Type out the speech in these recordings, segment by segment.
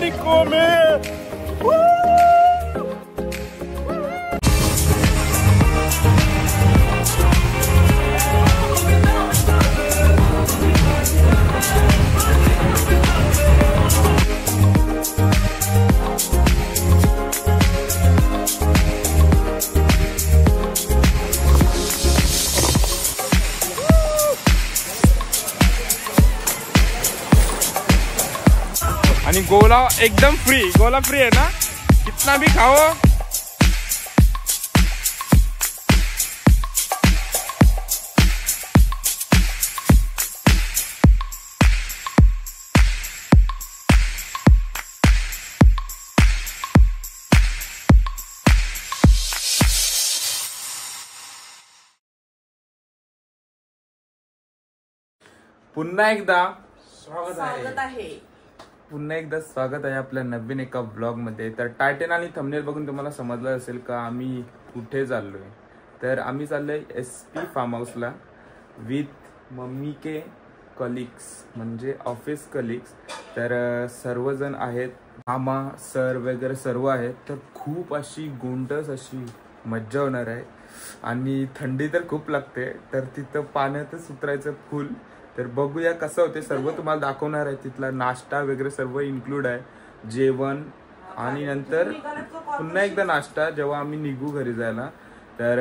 Mexico में। आणि गोला एकदम फ्री, गोला फ्री है ना, कितना भी खाओ। पुन्हा एकदा स्वागत आहे। पुन्हा एकदा स्वागत आहे आपल्या नवीन एका ब्लॉग मध्ये। तर टायटल आणि थंबनेल बघून तुम्हाला समजलं असेल का आम्ही कुठे चाललोय। तर आम्ही चाललोय SP फार्म हाऊसला विथ मम्मी के कलिग्स, म्हणजे ऑफिस कलिग्स। तर सर्वजण आहेत, मामा सर वगैरे सर्व आहेत। तर खूप अशी गोंडस अशी मज्जा होणार आहे आणि थंडी तर खूप लागते। तर तिथं पाण्यातच उतरायचं फुल। तर बघूया कसं होते, सर्व तुम्हाला दाखवणार आहे। तिथला नाश्ता वगैरे सर्व इन्क्लूड आहे, जेवण आणि नंतर पुन्हा एकदा नाश्ता जेव्हा आम्ही निघू घरी जायला। तर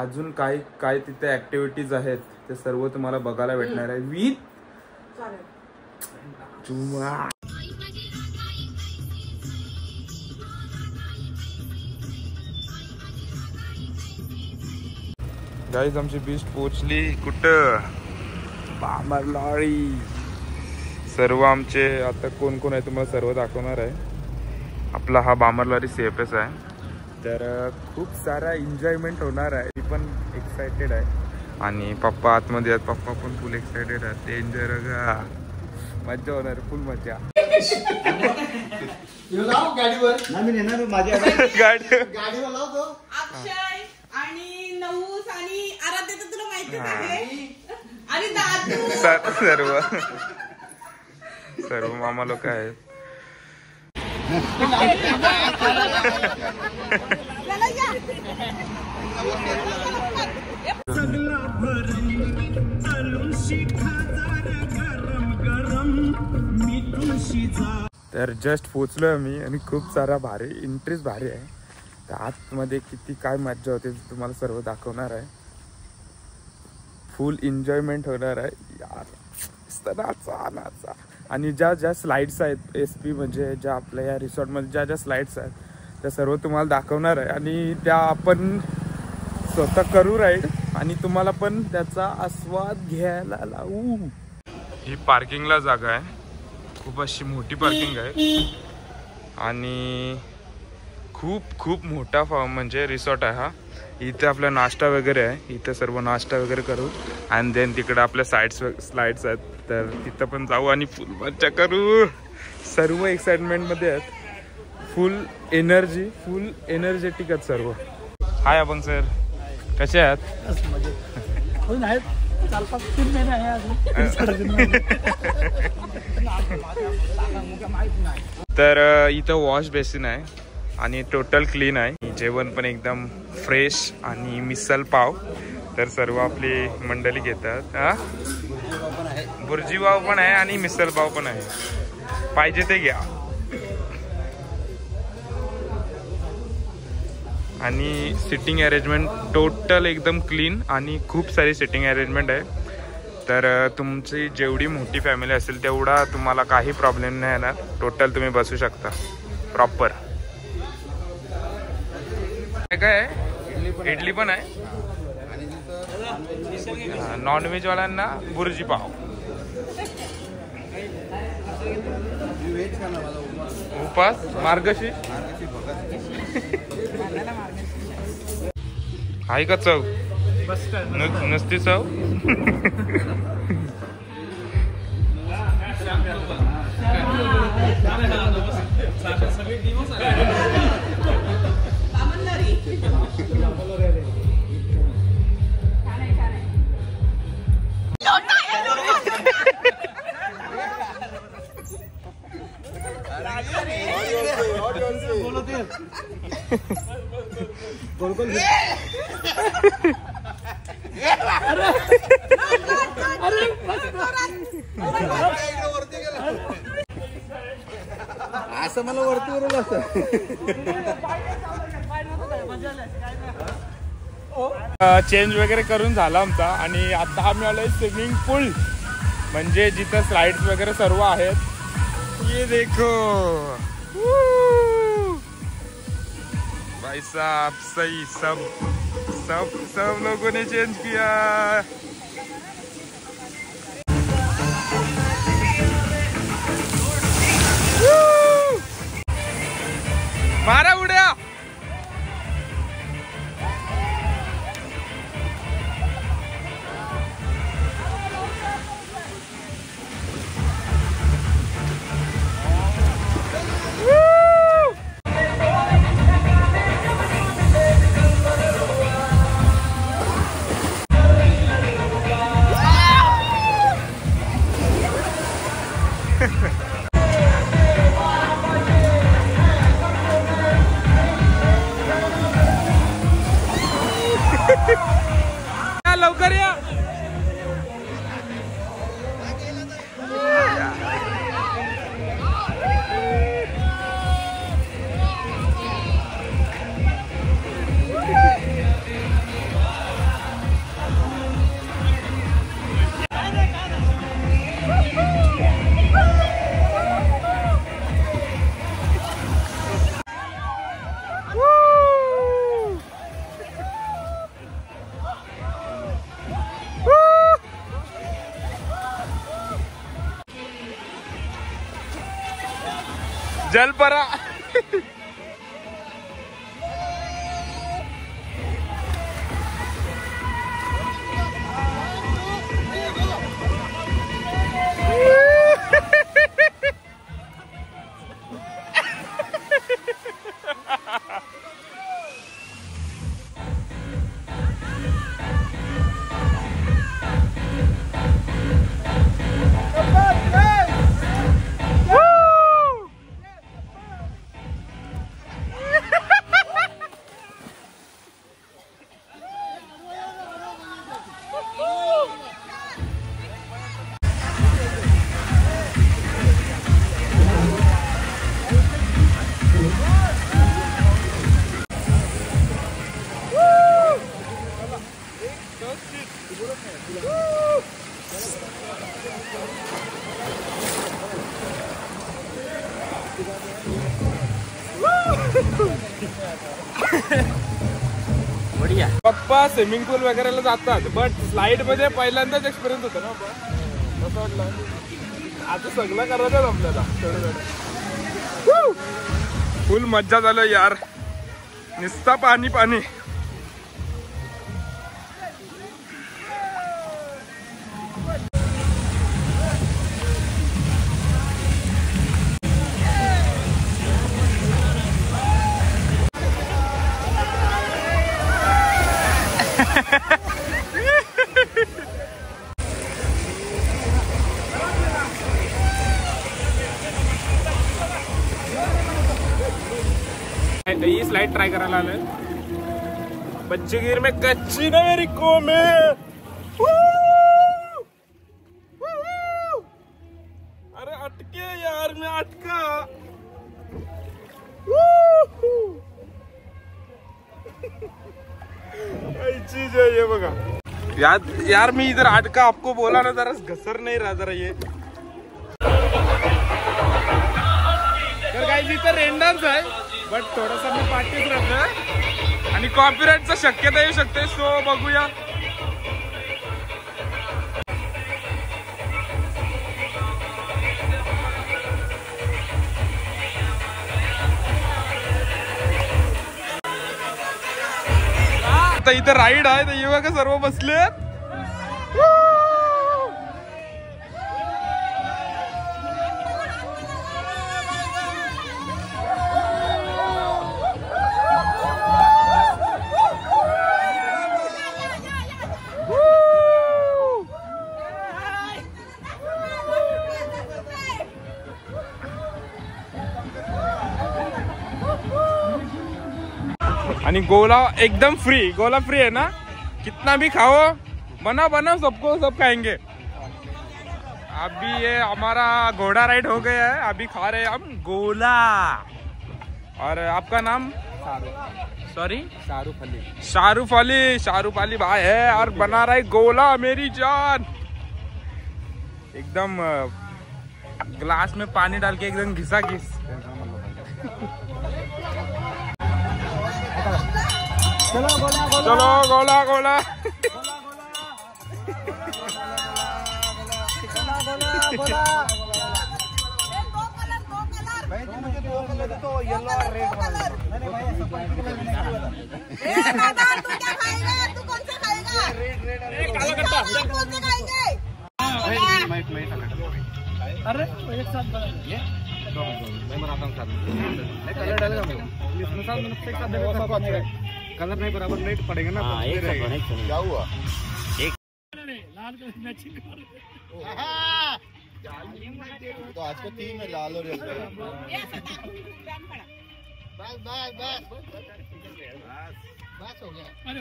अजून काय काय तिथे ऍक्टिव्हिटीज आहेत ते सर्व तुम्हाला बघायला भेटणार आहे विथ चुमा। गाईज आमची बीस्ट पोहोचली कुठं, बामरलारी। सर्व आमचे आता कोण कोण आहे तुम्हाला सर्व दाखवणार आहे। आपला हा बामरलारी CFS आहे। तर खूप सारा एन्जॉयमेंट होणार आहे, मी पण एक्साइटेड आहे आणि पप्पा आतमध्ये आहेत, पप्पा पण फुल एक्साइटेड आहेत। ते एन्जॉय रगा, मज्जा होणार, फुल मज्जा। गाडीवर गाडीवर लावतो अक्षय आणि नऊस आणि आराध्य तर तुला माहितीच आहे आणि दादू सर्व मामा लोक आहेत। तर जस्ट पोचलोय आम्ही आणि खूप सारा भारी इंटरेस्ट भारी आहे। तर आतमध्ये किती काय मज्जा होते तुम्हाला सर्व दाखवणार आहे। फुल एन्जॉयमेंट होणार आहे यार, नाचा नाचा। आणि ज्या ज्या स्लाइड्स आहेत SP म्हणजे ज्या आपल्या या रिसॉर्टमध्ये ज्या ज्या स्लाइड्स आहेत त्या सर्व तुम्हाला दाखवणार आहे आणि त्या आपण स्वतः करू राईड आणि तुम्हाला पण त्याचा आस्वाद घ्यायला लावू। ही पार्किंगला जागा आहे, खूप अशी मोठी पार्किंग आहे आणि खूप खूप मोठा म्हणजे रिसॉर्ट आहे हा। इथे आपला नाश्ता वगैरे आहे, इथे सर्व नाश्ता वगैरे करू आणि देन तिकडे आपल्या स्लाइड्स आहेत, तर तिथं पण जाऊ आणि फुल मज्जा करू। सर्व एक्साइटमेंटमध्ये आहेत, फुल एनर्जेटिक आहेत सर्व। हाय अभंग सर, कसे आहात? तर इथं वॉश बेसिन आहे आणि टोटल क्लीन आहे, जेवण पण एकदम फ्रेश आणि मिसल पाव। तर सर्व आपली मंडळी घेतात। हा, बुर्जी पाव पण आहे आणि मिसल पाव पण आहे, पाहिजे ते घ्या। आणि सिटिंग अरेंजमेंट टोटल एकदम क्लीन आणि खूप सारी सिटिंग अरेंजमेंट आहे। तर तुमची जेवढी मोठी फॅमिली असेल तेवढा तुम्हाला काही प्रॉब्लेम नाही येणार, टोटल तुम्ही बसू शकता प्रॉपर। काय आहे, इडली पण आहे, नॉनव्हेज वाल्यांना बुर्जी पाव, उपास मार्गशीर्ष आहे का चव, नुसती चव। असं मला वरती वरून असं चेंज वगैरे करून झाला आमचा आणि आता आम्ही आलोय स्विमिंग पूल म्हणजे जिथं स्लाइड्स वगैरे सर्व आहेत। ये देखो भाई साहब सही सब सब सब लोगों ने चेंज किया। मारा उड्या लवकर या। जलपरा बढ़िया। पप्पा स्विमिंग पूल वगैरेला जातात बट स्लाइड मध्ये पहिल्यांदाच एक्सपिरियन्स होता ना कसं वाटलं आता सगळं करायचं आपल्याला फुल मज्जा झालं यार निस्ता पाणी पाणी। ये स्लाइड ट्राई करायला आलोय बच्चीगिर में कच्ची ना मेरी को में। अरे अटके यार मैं अटका चीज है ये बघा यार मी इधर अटका आपको बोला ना जरा घसर नहीं रहा जरा ये तर गाइस इथं रेन डान्स आहे बट थोडासा मी पाठीत राहतोय आणि कॉपीराइटचा शक्यता येऊ शकते सो बघूया। आता इथं राईड आहे तर हे बघा सर्व बसलेत आणि गोला एकदम फ्री, गोला फ्री है ना, कितना भी खाओ, बना बना सबको, सब खाएंगे। अभी ये हमारा घोड़ा राइड हो गया है, अभी खा रहे हैं हम गोला। और आपका नाम? सॉरी, शाहरुख अली भाई है और बना रहा है गोला। मेरी जान एकदम ग्लास में पानी डाल के एकदम घिसा घिस। चलो गोला गोला। येलो और रेड तू क्या खाएगा? तू कौन सा खाएगा? रेड कौन से खाएंगे? अरे एक साथ ये मैं बनाता हूँ साथ में। कलर डालेगा इसमें साथ में एक साथ देगा सबको अच्छा है। कलर नहीं बराबर नहीं पड़ेगा ना तो एक साथ क्या हुआ एक लाल कलर मैचिंग तो आज का टीम है लाल और बस बस बस बस हो गया। अरे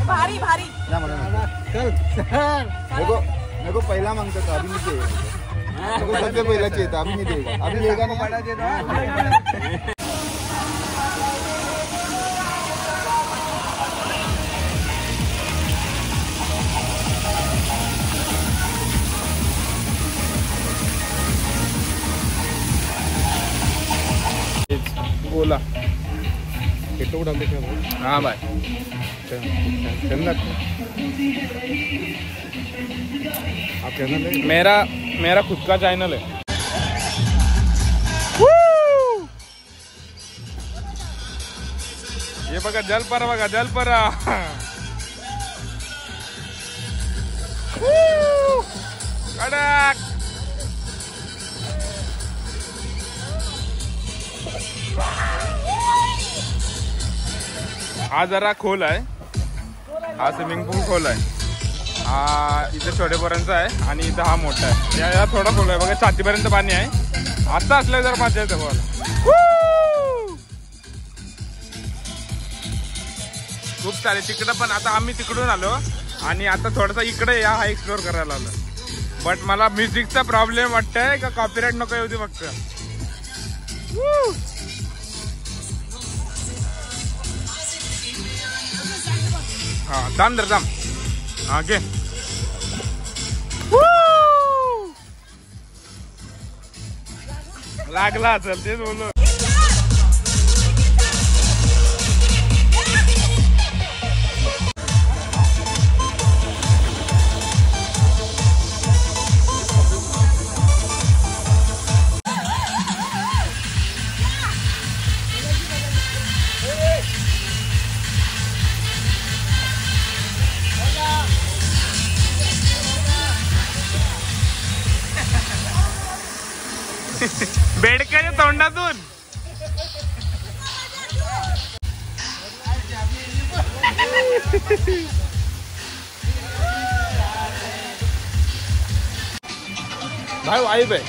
भारी भारी मेरे को पहला मांगता था, अभी नहीं देगा। मेरे को सबसे पहला चाहिए था, अभी नहीं देगा। अभी देगा नहीं, बड़ा देगा। गोला कितना डाल देगा भाई? हाँ भाई, आप चैनल मेरा खुद का चैनल है। ये बघा जलपरा, बघा जलपरा। कडक। हा जरा खोल आहे, हा स्विमिंग पूल खोल आहे, हा इथे छोटेपर्यंत आहे आणि इथं हा मोठा आहे। या थोडा खोल आहे बघा, छातीपर्यंत पाणी आहे। आता असलं जर मजा येते बघा, खूप सारे तिकडं पण। आता आम्ही तिकडून आलो आणि आता थोडासा इकडे या हा एक्सप्लोर करायला आलो, बट मला म्युझिकचा प्रॉब्लेम वाटतंय का कॉपीराइट नको येऊ दे फक्त। हा दाम दर दाम आगे लागला असेल तेच बोललो। बेडकाच्या तोंडातून भाई वाइब है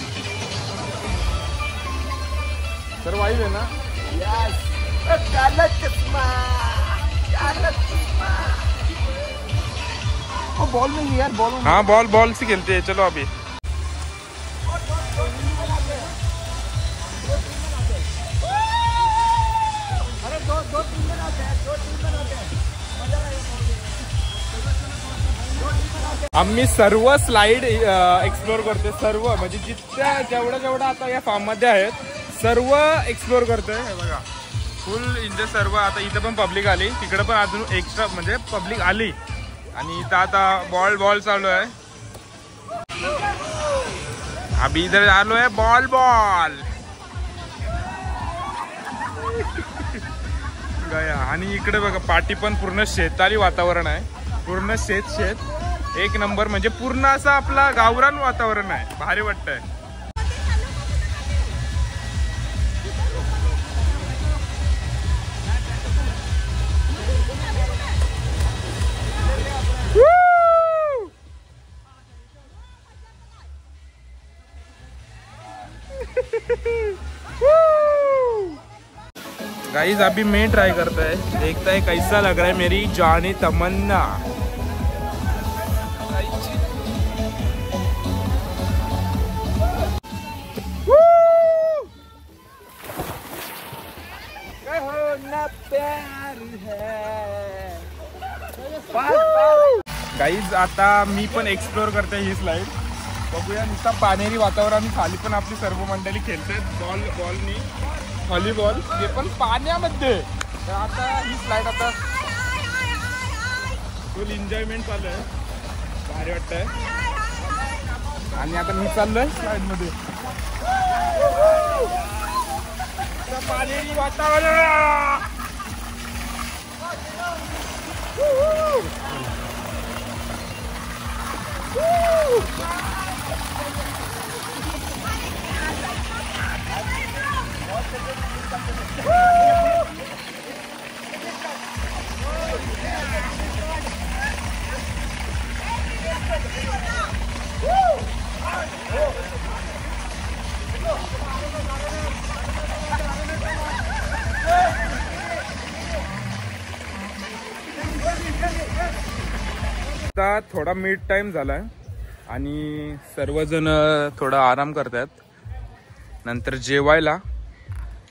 सर, वाइब है ना। बॉल में यार, बॉल में। हाँ बॉल से खेलते हैं। चलो अभी आम्ही सर्व स्लाइड एक्सप्लोर करतोय, सर्व म्हणजे जितक्या जेवढं आता या फार्म मध्ये आहेत सर्व एक्सप्लोर करतोय। हे बघा फुल एन्जॉय सर्व। आता इथं पण पब्लिक आली, तिकडे पण अजून एक्स्ट्रा म्हणजे पब्लिक आली आणि इथं आता बॉल चालू आहे। अभी इधर आलो आहे बॉल गया। आणि इकडे बघा पाठी पण पूर्ण शेतारी वातावरण आहे, पूर्ण शेत एक नंबर, म्हणजे पूर्ण असं आपला गावरान वातावरण आहे, भारी वाटतंय। गाइस अभी मैं ट्राई करता है, देखता है कैसा लग रहा है मेरी जानी तमन्ना। गाइज आता मी पण एक्सप्लोर करते ही स्लाइड, बघूया नुसता पाणेरी वातावरण, खाली पण आपली सर्व मंडळी खेळतात बॉलनी व्हॉलीबॉल, ते पण पाण्यामध्ये। तर आता ही स्लाइड आता फुल एन्जॉयमेंट चालू आहे, भारी वाटतंय। आणि आता मी चाललोय स्लाइड मध्ये, पाणेरी वातावरण। थोडा मिड टाइम झालाय आणि सर्वजण थोडा आराम करतात, नंतर जेवायला,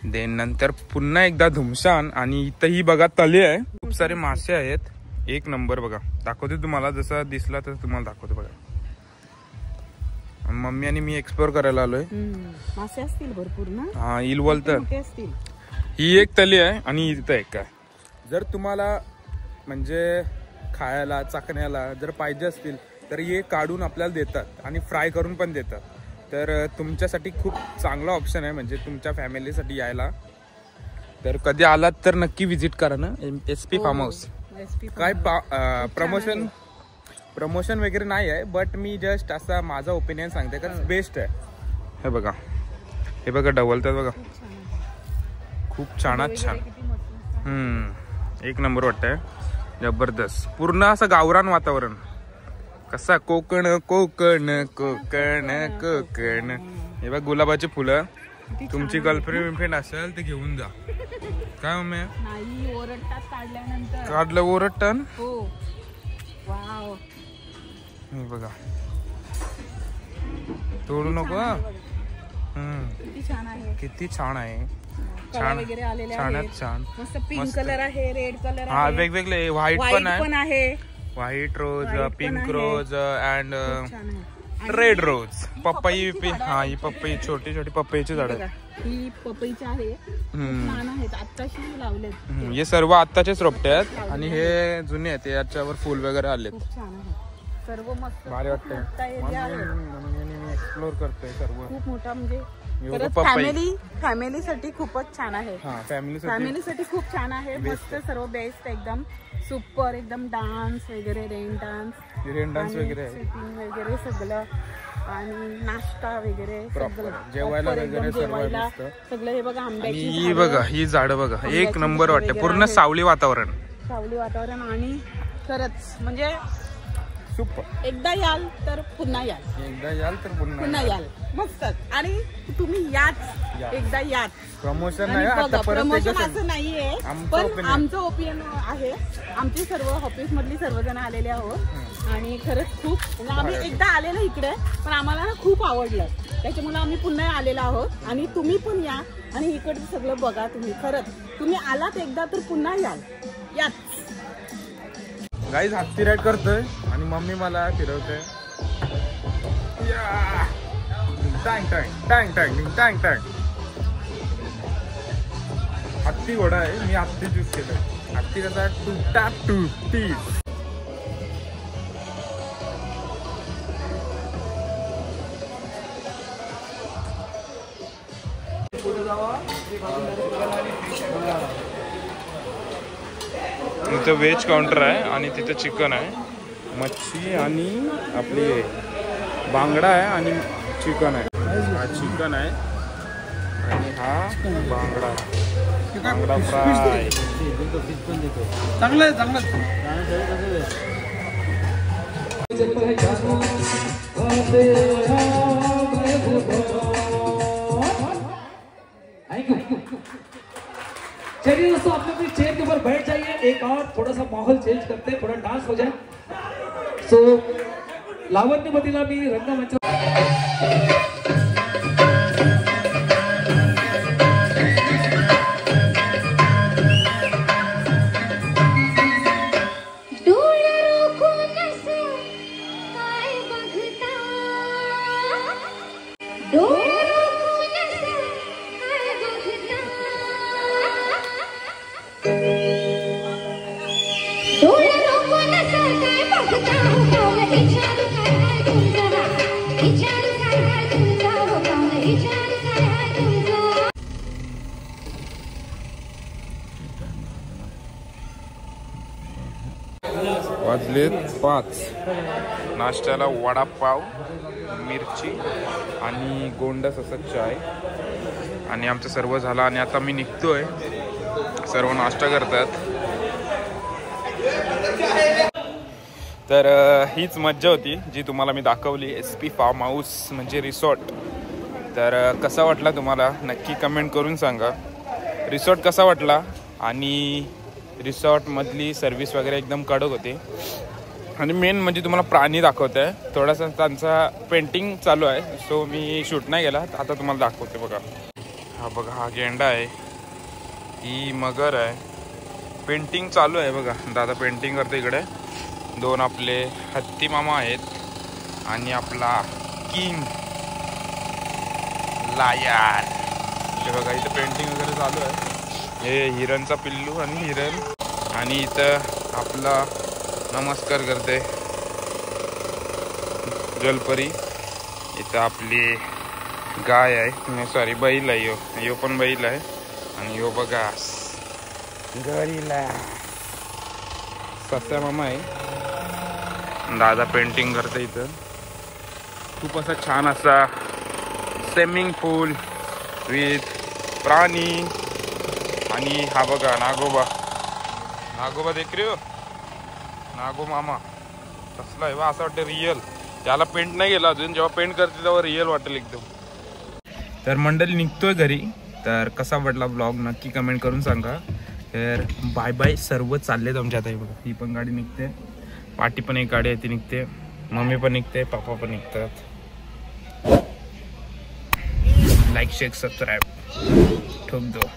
देन नंतर पुन्हा एकदा धुमशान। आणि इथंही बघा तले आहे, खूप सारे मासे आहेत, एक नंबर बघा, दाखवते तुम्हाला, जसा दिसला तसं तुम्हाला दाखवते बघा। मम्मी आणि मी एक्सप्लोर करायला आलोय, मासे असतील भरपूर ना। हा इलवल तर असतील, ही एक तली आहे आणि इथं एक आहे। जर तुम्हाला म्हणजे खायला चाकण्याला जर पाहिजे असतील तर हे काढून आपल्याला देतात आणि फ्राय करून पण देतात, तर तुमच्यासाठी खूप चांगला ऑप्शन आहे, म्हणजे तुमच्या फॅमिलीसाठी यायला। तर कधी आलात तर नक्की विजिट करा ना SP फार्म हाऊस। काय प्रमोशन वगैरे नाही आहे, बट मी जस्ट असा माझा ओपिनियन सांगते का बेस्ट आहे। हे बघा डवलतात बघा, खूप छानच छान, एक नंबर वाटतंय, जबरदस्त, पूर्ण असं गावरान वातावरण। कसा कोकण कोकण कोकण कोकण। हे बघ गुलाबाची फुलं, तुमची गर्लफ्रेंड असेल ते घेऊन जा। काय मम्मी नाही ओरडतात काढल्यानंतर, काढलं ओरडतान हो वाव, हे बघा तोडू नको। किती छान आहे, किती छान आहे, छान वगैरे आलेले छानच छान, मस्त पिंक कलर आहे, रेड कलर हा वेगवेगळे, व्हाईट पण आहे, white rose, pink rose and red rose, पपई, हा ही पपई, छोटी छोटी पपईची झाड आहे, ही पपईची आहे, छान आहेत, आत्ताशी लावलेत, हे सर्व आत्ताचेच रोपटे आहेत आणि हे जुने आहेत, याच्यावर फुल वगैरे आलेत, खूप छान आहे, सर्व मस्त भारी वाटतंय, एक्सप्लोर करतोय सर्व, खूप मोठा, म्हणजे फॅमिलीसाठी खूपच छान आहे, फॅमिलीसाठी खूप छान आहे, मस्त सर्व बेस्ट, एकदम सुपर, एकदम डान्स वगैरे, रेन डान्स वगैरे, शूटिंग वगैरे सगळं, आणि नाश्ता वगैरे जेवायला वगैरे सगळं। हे बघा आंब्याची, ही बघा ही झाडं बघा, एक नंबर वाटते, पूर्ण सावली वातावरण, आणि खरंच म्हणजे सुपर। एकदा याल तर पुन्हा याल, पुन्हा याल, मस्त। आणि तुम्ही याच, एकदा याच, प्रमोशन नाही असं नाहीये, पण आमचं ओपिनियन आहे, आमची सर्व ऑफिस मधली सर्वजण आलेले आहोत, आणि खरंच खूप, आम्ही एकदा आलेलो इकडे, पण आम्हाला ना खूप आवडलं, त्याच्यामुळे आम्ही पुन्हा आलेलो आहोत, आणि तुम्ही पण या आणि इकडचं सगळं बघा तुम्ही, खरंच तुम्ही आलात एकदा तर पुन्हा याल, याच। गाईज हत्ती राईड करतोय आणि मम्मी मला फिरवते, टँग टँग टँग टँग टँग टँग। हत्ती घोडा आहे, मी हत्ती चूज केलंय, हत्ती कसा टुटा टुटी। इथं व्हेज काउंटर आहे आणि तिथं चिकन आहे, मच्छी आणि आपली बांगडा आहे आणि चिकन आहे, हा चिकन आहे आणि हा बांगडा फ्राय, चांगलं आहे, चांगलं चलिए दोस्तों, आप अपनी चेयर के ऊपर बैठ जाइए, एक और थोड़ा सा माहौल चेंज करते हैं, थोड़ा डांस हो जाए। सो लावण्यवतीला मी रंगमंच वाजलेत 5. नाश्त्याला वडापाव, मिरची आणि गोंडस असं चाय आणि आमचं सर्व झालं आणि आता मी निघतोय. सर्व नाश्ता करतात. तर हीच मज्जा होती जी तुम्हाला मी दाखवली. SP फार्म हाऊस म्हणजे रिसॉर्ट. तर कसा वाटला तुम्हाला नक्की कमेंट करून सांगा. रिसॉर्ट कसा वाटला आणि रिसॉर्टमधली सर्विस वगैरे एकदम कडक होती. आणि मेन म्हणजे तुम्हाला प्राणी दाखवत आहे. थोडासा त्यांचा पेंटिंग चालू आहे, सो मी शूट नाही केला. आता तुम्हाला दाखवते. बघा हा, बघा हा गेंडा आहे, ही मगर आहे. पेंटिंग चालू आहे बघा. दादा पेंटिंग करते. इकडे 2 आपले हत्ती मामा आहेत आणि आपला किंग लायन. हे बघा इथं पेंटिंग वगैरे चालू आहे. हे हिरणचा पिल्लू आणि हिरण. आणि इथं आपला नमस्कार करते जलपरी. इथं आपली गाय आहे, सॉरी बैल आहे. यो पण बैल आहे. आणि यो बघा गरीला सस्या मामा आहे. दादा पेंटिंग करते. इथं खूप असा छान असा स्विमिंग पूल विथ प्राणी. आणि हा बघा नागोबा. नागोबा देख रे हो, नागो मामा कसला आहे बा. असं वाटतं रिअल. त्याला पेंट नाही केला अजून. जेव्हा पेंट करते तेव्हा रिअल वाटेल एकदम. तर मंडळी निघतोय घरी. तर कसा वाटला ब्लॉग नक्की कमेंट करून सांगा. तर बाय बाय. सर्व चाललेत आमच्या आता. बघा ही पण गाडी निघते, पाठी पण एक गाडी आहे ती निघते, मम्मी पण निघते, पप्पा पण निघतात. लाईक शेअर सबस्क्राईब ठोक दो.